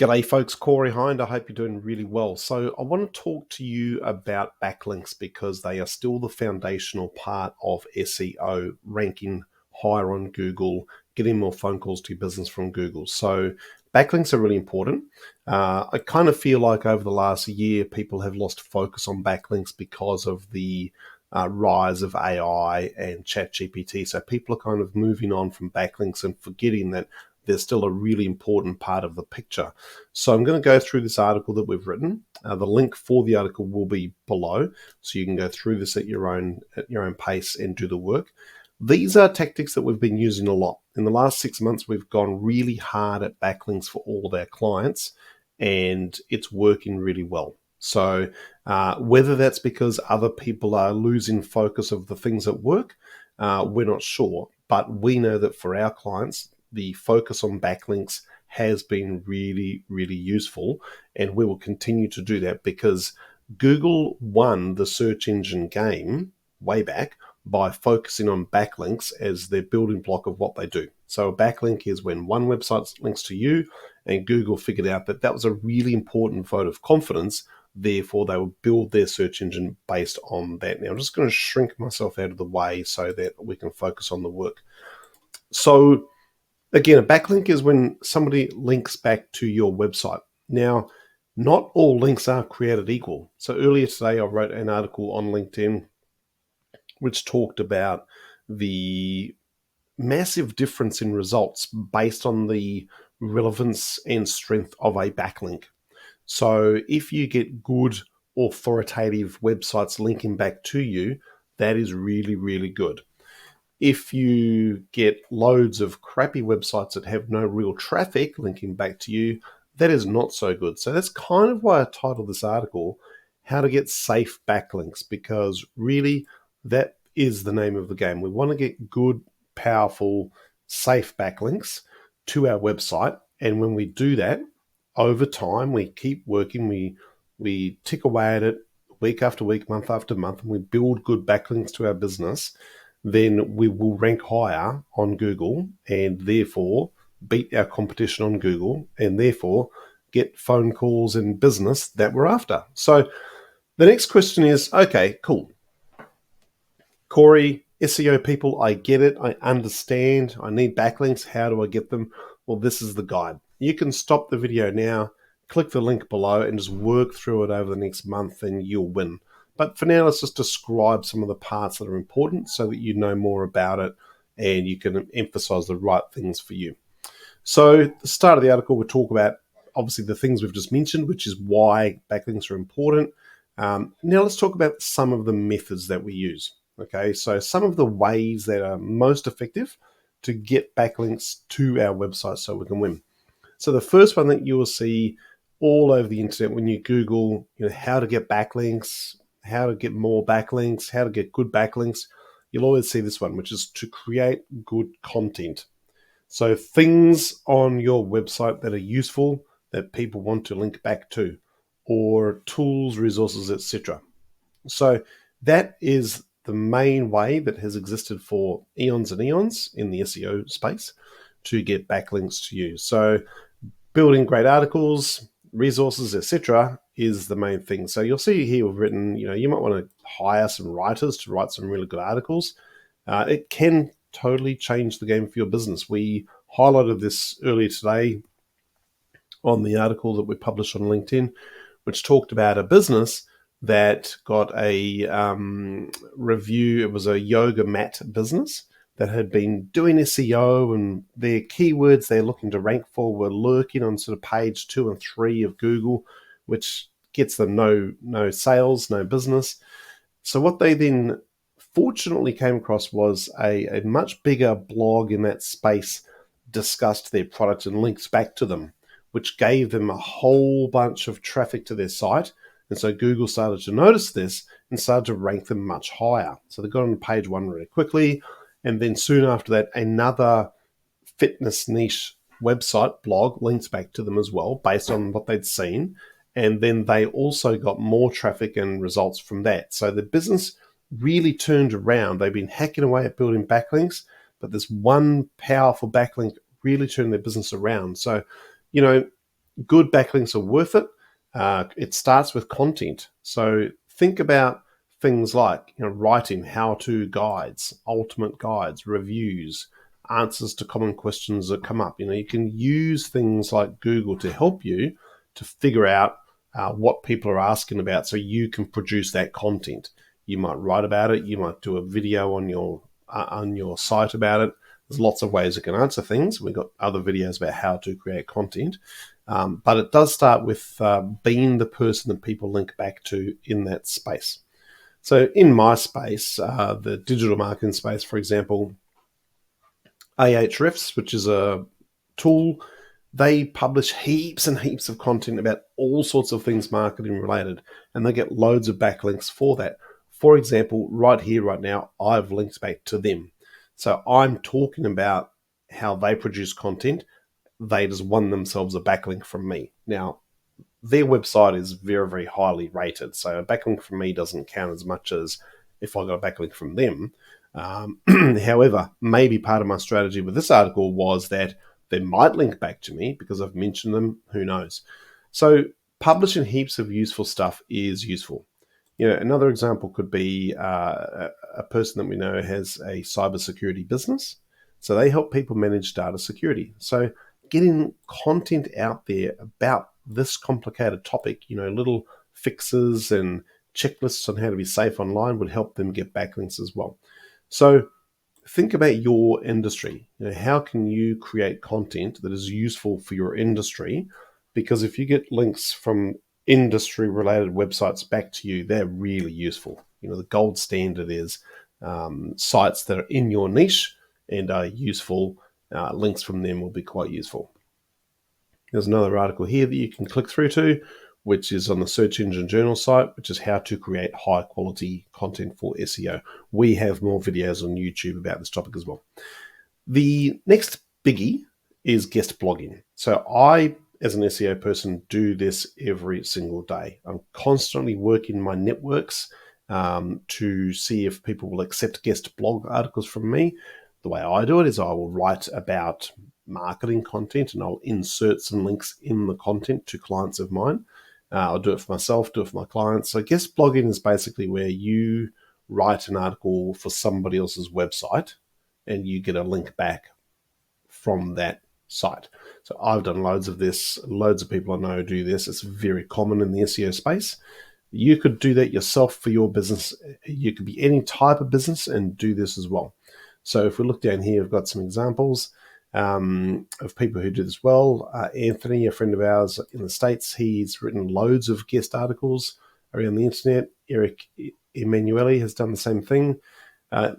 G'day folks, Corey Hind. I hope you're doing really well. So I want to talk to you about backlinks because they are still the foundational part of SEO, ranking higher on Google, getting more phone calls to your business from Google. So backlinks are really important. I kind of feel like over the last year, people have lost focus on backlinks because of the rise of AI and ChatGPT. So people are kind of moving on from backlinks and forgetting that they're still a really important part of the picture. So I'm going to go through this article that we've written. The link for the article will be below, so you can go through this at your own pace and do the work. These are tactics that we've been using a lot. In the last 6 months, we've gone really hard at backlinks for all of our clients, and it's working really well. So whether that's because other people are losing focus of the things at work, we're not sure. But we know that for our clients, the focus on backlinks has been really, really useful, and we will continue to do that because Google won the search engine game way back by focusing on backlinks as their building block of what they do. So a backlink is when one website links to you, and Google figured out that that was a really important vote of confidence. Therefore, they will build their search engine based on that. Now, I'm just going to shrink myself out of the way so that we can focus on the work. So again, a backlink is when somebody links back to your website. Now, not all links are created equal. So earlier today, I wrote an article on LinkedIn which talked about the massive difference in results based on the relevance and strength of a backlink. So if you get good authoritative websites linking back to you, that is really, really good. If you get loads of crappy websites that have no real traffic linking back to you, that is not so good. So that's kind of why I titled this article, How to Get Safe Backlinks, because really that is the name of the game. We want to get good, powerful, safe backlinks to our website. And when we do that, over time, we keep working, we tick away at it week after week, month after month, and we build good backlinks to our business, then we will rank higher on Google and therefore beat our competition on Google and therefore get phone calls and business that we're after. So the next question is, okay, cool. Corey, SEO people, I get it. I understand. I need backlinks. How do I get them? Well, this is the guide. You can stop the video now, click the link below and just work through it over the next month and you'll win. But for now, let's just describe some of the parts that are important so that you know more about it and you can emphasize the right things for you. So at the start of the article, we'll talk about obviously the things we've just mentioned, which is why backlinks are important. Now let's talk about some of the methods that we use. Okay, so some of the ways that are most effective to get backlinks to our website so we can win. So the first one that you will see all over the internet when you Google, how to get backlinks, how to get more backlinks, how to get good backlinks, you'll always see this one, which is to create good content. So things on your website that are useful, that people want to link back to, or tools, resources, etc. So that is the main way that has existed for eons and eons in the SEO space to get backlinks to you. So building great articles, resources, etc. is the main thing. So you'll see here we've written, you might want to hire some writers to write some really good articles. It can totally change the game for your business. We highlighted this earlier today on the article that we published on LinkedIn, which talked about a business that got a review. It was a yoga mat business that had been doing SEO, and their keywords they're looking to rank for were lurking on sort of page 2 and 3 of Google, which gets them no sales, no business. So what they then fortunately came across was a much bigger blog in that space discussed their product and links back to them, which gave them a whole bunch of traffic to their site. And so Google started to notice this and started to rank them much higher. So they got on page 1 really quickly. And then soon after that, another fitness niche website blog links back to them as well, based on what they'd seen. And then they also got more traffic and results from that. So the business really turned around. They've been hacking away at building backlinks, but this one powerful backlink really turned their business around. So, good backlinks are worth it. It starts with content. So think about things like writing how-to guides, ultimate guides, reviews, answers to common questions that come up. You can use things like Google to help you to figure out what people are asking about, so you can produce that content. You might write about it. You might do a video on your site about it. There's lots of ways you can answer things. We've got other videos about how to create content. But it does start with being the person that people link back to in that space. So in my space, the digital marketing space, for example, Ahrefs, which is a tool, they publish heaps and heaps of content about all sorts of things marketing related, and they get loads of backlinks for that. For example, right here, right now, I've linked back to them. So I'm talking about how they produce content. They just won themselves a backlink from me. Now, their website is very, very highly rated. So a backlink from me doesn't count as much as if I got a backlink from them. However, maybe part of my strategy with this article was that they might link back to me because I've mentioned them. Who knows? So publishing heaps of useful stuff is useful. Another example could be a person that we know has a cybersecurity business. So they help people manage data security. So getting content out there about this complicated topic, little fixes and checklists on how to be safe online would help them get backlinks as well. So think about your industry. How can you create content that is useful for your industry? Because if you get links from industry related websites back to you, they're really useful. The gold standard is sites that are in your niche and are useful. Links from them will be quite useful. There's another article here that you can click through to, which is on the Search Engine Journal site, which is how to create high quality content for SEO. We have more videos on YouTube about this topic as well. The next biggie is guest blogging. So I, as an SEO person, do this every single day. I'm constantly working my networks to see if people will accept guest blog articles from me. The way I do it is I will write about marketing content and I'll insert some links in the content to clients of mine. I'll do it for myself, do it for my clients. So guest blogging is basically where you write an article for somebody else's website and you get a link back from that site. So I've done loads of this. Loads of people I know do this. It's very common in the SEO space. You could do that yourself for your business. You could be any type of business and do this as well. So if we look down here, we've got some examples of people who do this well. Anthony, a friend of ours in the States, he's written loads of guest articles around the internet. Eric Emanuele has done the same thing.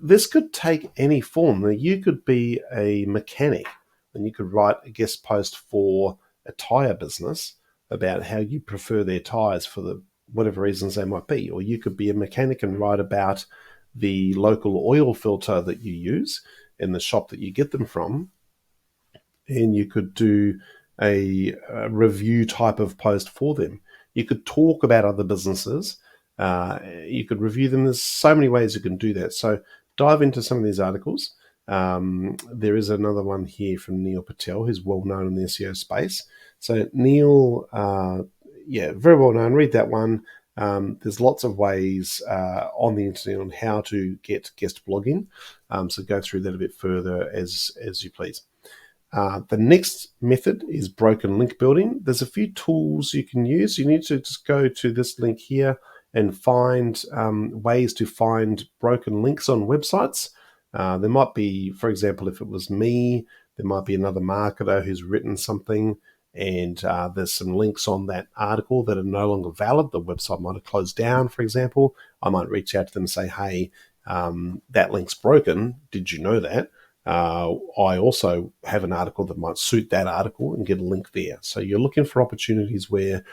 This could take any form. You could be a mechanic and you could write a guest post for a tire business about how you prefer their tires for whatever reasons they might be. Or you could be a mechanic and write about the local oil filter that you use in the shop that you get them from. And you could do a review type of post for them. You could talk about other businesses. You could review them. There's so many ways you can do that. So dive into some of these articles. There is another one here from Neil Patel, who's well known in the SEO space. So Neil, very well known. Read that one. There's lots of ways on the internet on how to get guest blogging. So go through that a bit further as you please. The next method is broken link building. There's a few tools you can use. You need to just go to this link here and find ways to find broken links on websites. There might be, for example, if it was me, there might be another marketer who's written something and there's some links on that article that are no longer valid. The website might have closed down, for example. I might reach out to them and say, hey, that link's broken. Did you know that? I also have an article that might suit that article and get a link there. So you're looking for opportunities where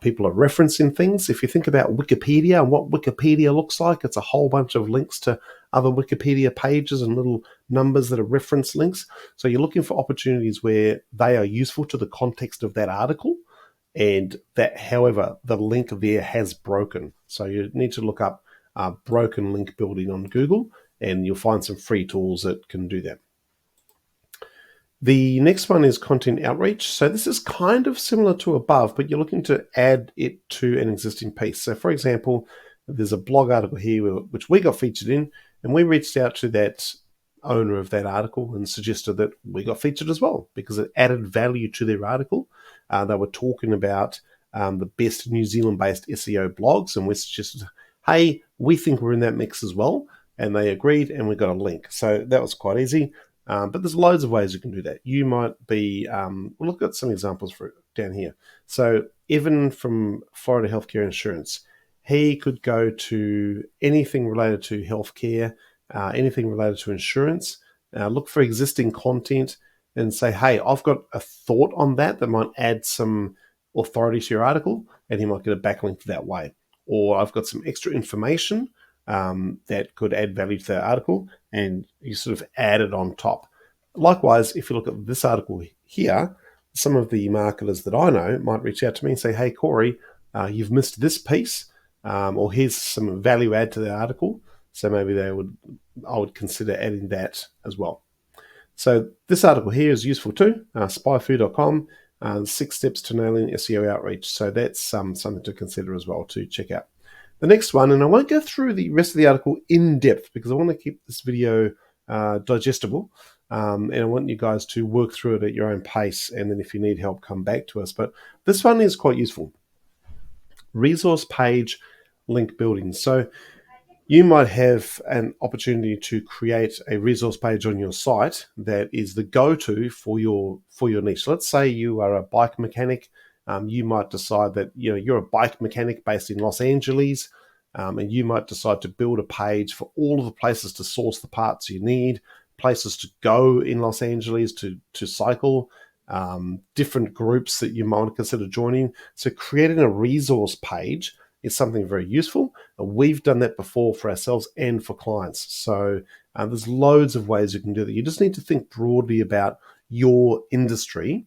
people are referencing things. If you think about Wikipedia and what Wikipedia looks like, it's a whole bunch of links to other Wikipedia pages and little numbers that are reference links. So you're looking for opportunities where they are useful to the context of that article, and that, however, the link there has broken. So you need to look up broken link building on Google, and you'll find some free tools that can do that. The next one is content outreach. So this is kind of similar to above, but you're looking to add it to an existing piece. So for example, there's a blog article here which we got featured in, and we reached out to that owner of that article and suggested that we got featured as well because it added value to their article. They were talking about the best New Zealand-based SEO blogs, and we suggested, hey, we think we're in that mix as well. And they agreed, and we got a link. So that was quite easy. But there's loads of ways you can do that. You might be, we'll look at some examples for down here. So Evan from Florida Healthcare Insurance, he could go to anything related to healthcare, anything related to insurance, look for existing content and say, hey, I've got a thought on that might add some authority to your article, and he might get a backlink that way. Or I've got some extra information that could add value to that article, and you sort of add it on top. Likewise, if you look at this article here, some of the marketers that I know might reach out to me and say, hey, Corey, you've missed this piece, or here's some value add to the article. So maybe I would consider adding that as well. So this article here is useful too, spyfoo.com, 6 steps to nailing SEO outreach. So that's something to consider as well to check out. The next one, and I won't go through the rest of the article in depth because I want to keep this video digestible, and I want you guys to work through it at your own pace, and then if you need help, come back to us. But this one is quite useful. Resource page link building. So you might have an opportunity to create a resource page on your site that is the go-to for your niche. Let's say you are a bike mechanic. You might decide that you're a bike mechanic based in Los Angeles, and you might decide to build a page for all of the places to source the parts you need, places to go in Los Angeles to cycle, different groups that you might consider joining. So creating a resource page is something very useful. We've done that before for ourselves and for clients. So there's loads of ways you can do that. You just need to think broadly about your industry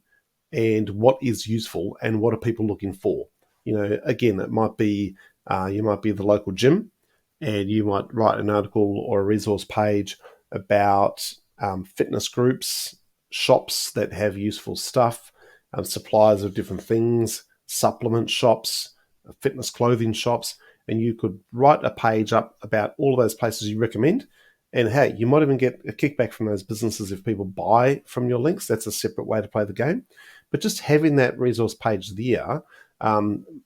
and what is useful and what are people looking for. Again, it might be you might be the local gym, and you might write an article or a resource page about fitness groups, shops that have useful stuff, suppliers of different things, supplement shops, fitness clothing shops, and you could write a page up about all of those places you recommend. And hey, you might even get a kickback from those businesses if people buy from your links. That's a separate way to play the game. But just having that resource page there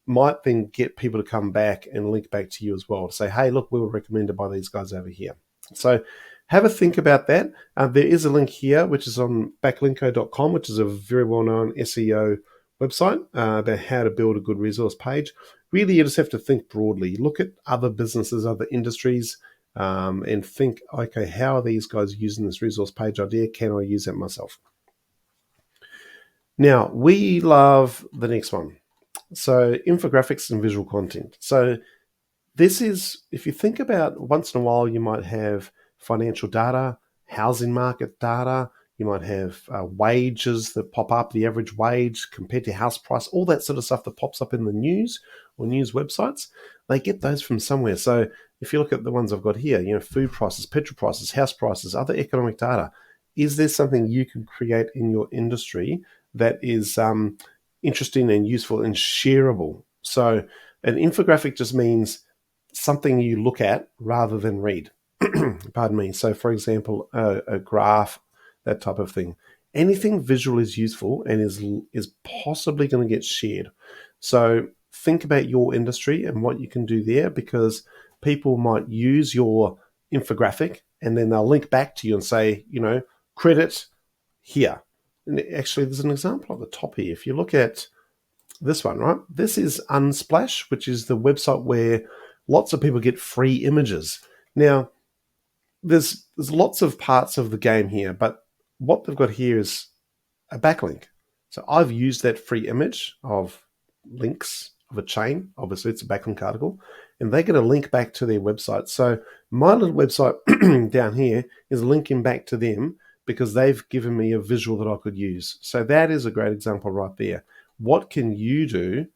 might then get people to come back and link back to you as well to say, hey, look, we were recommended by these guys over here. So have a think about that. There is a link here, which is on backlinko.com, which is a very well-known SEO website about how to build a good resource page. Really, you just have to think broadly. Look at other businesses, other industries, and think, okay, how are these guys using this resource page idea? Can I use that myself? Now, we love the next one. So infographics and visual content. So this is, if you think about, once in a while, you might have financial data, housing market data, you might have wages that pop up, the average wage compared to house price, all that sort of stuff that pops up in the news or news websites. They get those from somewhere. So if you look at the ones I've got here, food prices, petrol prices, house prices, other economic data, is there something you can create in your industry that is interesting and useful and shareable? So an infographic just means something you look at rather than read. Pardon me. So for example, a graph, that type of thing. Anything visual is useful and is possibly going to get shared. So think about your industry and what you can do there, because people might use your infographic and then they'll link back to you and say, credit here. And actually, there's an example at the top here. If you look at this one, right? This is Unsplash, which is the website where lots of people get free images. Now, there's lots of parts of the game here, but what they've got here is a backlink. So I've used that free image of links of a chain. Obviously, it's a backlink article, and they get a link back to their website. So my little website down here is linking back to them because they've given me a visual that I could use. So that is a great example right there. What can you do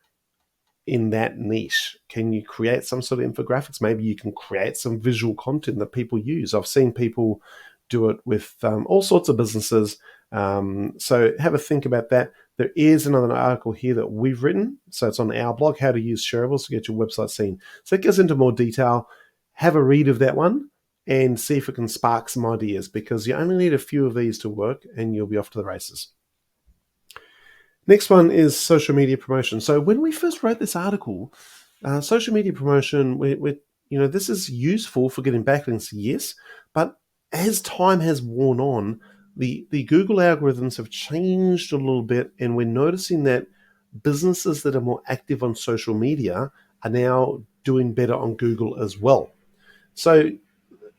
in that niche? Can you create some sort of infographics? Maybe you can create some visual content that people use. I've seen people do it with all sorts of businesses. So have a think about that. There is another article here that we've written. So it's on our blog, How to Use Shareables to Get Your Website Seen. So it goes into more detail. Have a read of that one and see if it can spark some ideas, because you only need a few of these to work and you'll be off to the races. Next one is social media promotion. So when we first wrote this article, social media promotion, this is useful for getting backlinks, yes, but as time has worn on, the Google algorithms have changed a little bit, and we're noticing that businesses that are more active on social media are now doing better on Google as well. So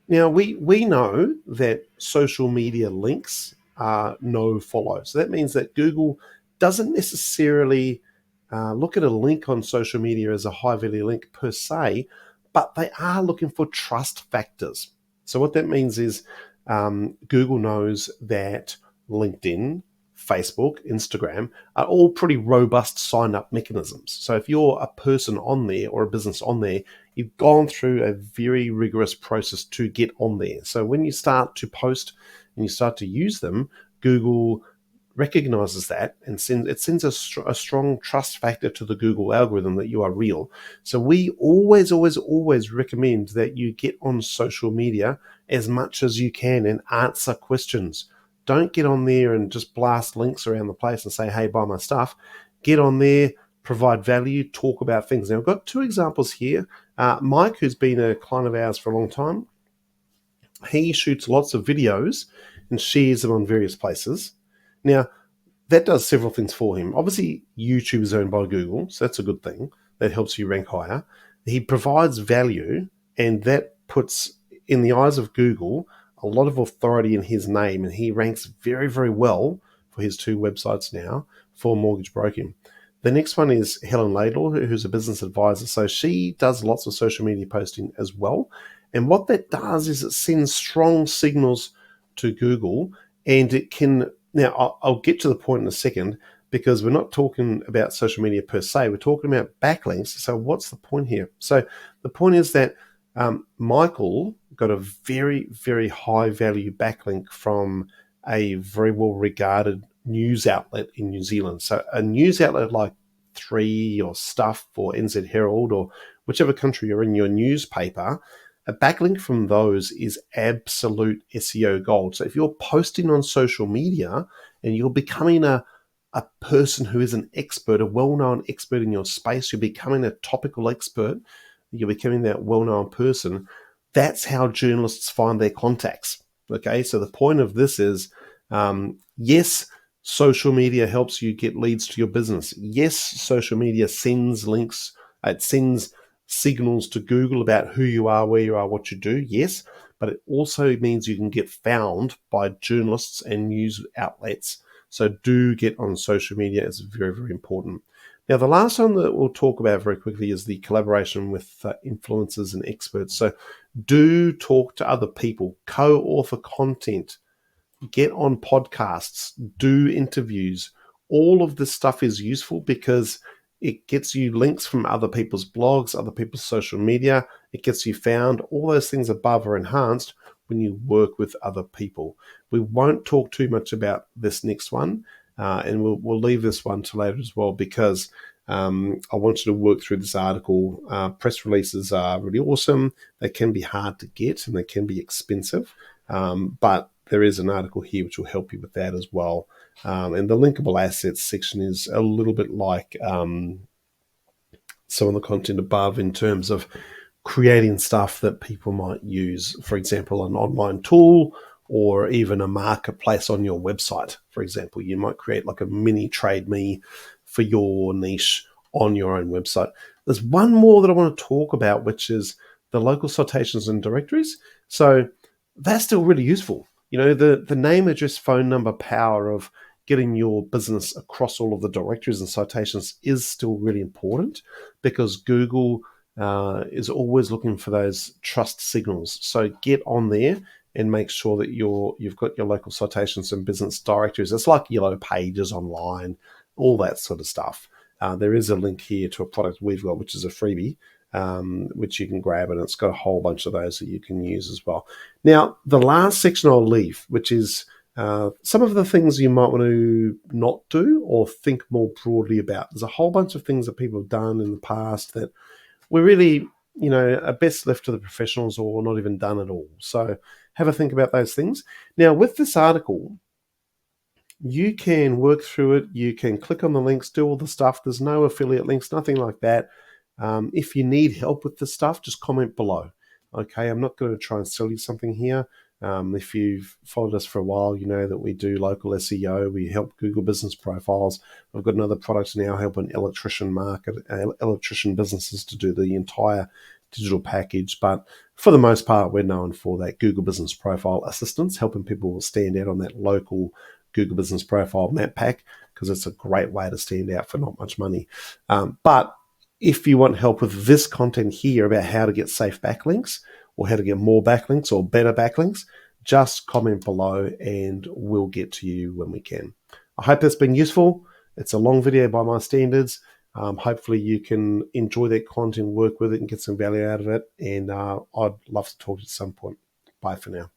now we know that social media links are no follow. So that means that Google doesn't necessarily look at a link on social media as a high value link per se, but they are looking for trust factors. So what that means is Google knows that LinkedIn, Facebook, Instagram are all pretty robust sign up mechanisms. So if you're a person on there or a business on there, you've gone through a very rigorous process to get on there. So when you start to post and you start to use them, Google recognizes that and sends a strong trust factor to the Google algorithm that you are real. So we always recommend that you get on social media as much as you can and answer questions. Don't get on there and just blast links around the place and say, hey, buy my stuff. Get on there, provide value, talk about things. Now, I've got two examples here. Mike, who's been a client of ours for a long time, he shoots lots of videos and shares them on various places. Now, that does several things for him. Obviously, YouTube is owned by Google, so that's a good thing. That helps you rank higher. He provides value, and that puts, in the eyes of Google, a lot of authority in his name, and he ranks very, very well for his two websites now for mortgage broking. The next one is Helen Laidlaw, who's a business advisor. So she does lots of social media posting as well. And what that does is it sends strong signals to Google, and it can... Now, I'll get to the point in a second, because we're not talking about social media per se. We're talking about backlinks. So what's the point here? So the point is that Michael got a very, very high value backlink from a very well regarded news outlet in New Zealand. So a news outlet like 3 or Stuff or NZ Herald or whichever country you're in, your newspaper, a backlink from those is absolute SEO gold. So if you're posting on social media and you're becoming a person who is an expert, a well-known expert in your space, you're becoming a topical expert, you're becoming that well-known person, that's how journalists find their contacts. Okay, so the point of this is, yes, social media helps you get leads to your business. Yes, social media sends links, it sends signals to Google about who you are, where you are, what you do, yes, but it also means you can get found by journalists and news outlets. So do get on social media. It's very, very important. Now, the last one that we'll talk about very quickly is the collaboration with influencers and experts. So do talk to other people, co-author content, get on podcasts, do interviews. All of this stuff is useful because it gets you links from other people's blogs, other people's social media. It gets you found. All those things above are enhanced when you work with other people. We won't talk too much about this next one, and we'll leave this one to later as well, because I want you to work through this article. Press releases are really awesome. They can be hard to get and they can be expensive, but there is an article here which will help you with that as well. And the linkable assets section is a little bit like some of the content above in terms of creating stuff that people might use. For example, an online tool or even a marketplace on your website. For example, you might create like a mini Trade Me for your niche on your own website. There's one more that I want to talk about, which is the local citations and directories. So that's still really useful. You know, the name, address, phone number power of getting your business across all of the directories and citations is still really important, because Google is always looking for those trust signals. So get on there and make sure that you've got your local citations and business directories. It's like Yellow Pages online, all that sort of stuff. There is a link here to a product we've got, which is a freebie, which you can grab, and it's got a whole bunch of those that you can use as well. Now, the last section I'll leave, which is Some of the things you might want to not do or think more broadly about. There's a whole bunch of things that people have done in the past that we're really, are best left to the professionals or not even done at all. So have a think about those things. Now, with this article, you can work through it. You can click on the links, do all the stuff. There's no affiliate links, nothing like that. If you need help with this stuff, just comment below. Okay, I'm not going to try and sell you something here. If you've followed us for a while, you know that we do local SEO. We help Google business profiles. I've got another product now helping electrician businesses to do the entire digital package. But for the most part, we're known for that Google business profile assistance, helping people stand out on that local Google business profile map pack, because it's a great way to stand out for not much money. But if you want help with this content here about how to get safe backlinks or how to get more backlinks or better backlinks, just comment below and we'll get to you when we can. I hope that's been useful. It's a long video by my standards. Hopefully you can enjoy that content, work with it and get some value out of it. And I'd love to talk to you at some point. Bye for now.